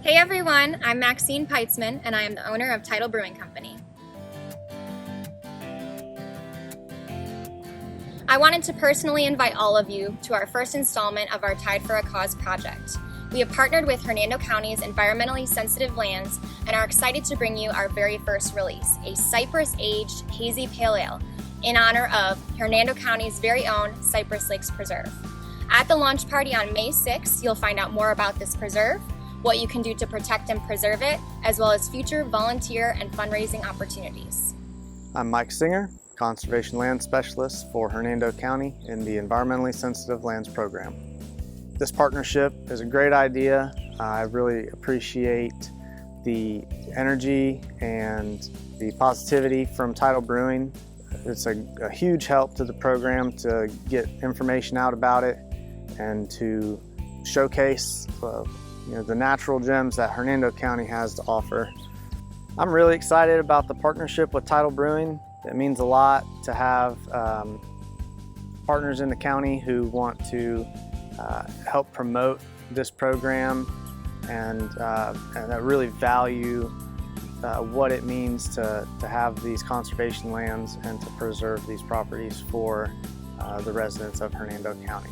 Hey everyone, I'm Maxine Peitzman and I am the owner of Tidal Brewing Company. I wanted to personally invite all of you to our first installment of our Tide for a Cause project. We have partnered with Hernando County's environmentally sensitive lands and are excited to bring you our very first release, a cypress-aged hazy pale ale in honor of Hernando County's very own Cypress Lakes Preserve. At the launch party on May 6th, you'll find out more about this preserve, what you can do to protect and preserve it, as well as future volunteer and fundraising opportunities. I'm Mike Singer, Conservation Land Specialist for Hernando County in the Environmentally Sensitive Lands Program. This partnership is a great idea. I really appreciate the energy and the positivity from Tidal Brewing. It's a huge help to the program to get information out about it and to showcase the natural gems that Hernando County has to offer. I'm really excited about the partnership with Tidal Brewing. It means a lot to have partners in the county who want to help promote this program and that really value what it means to have these conservation lands and to preserve these properties for the residents of Hernando County.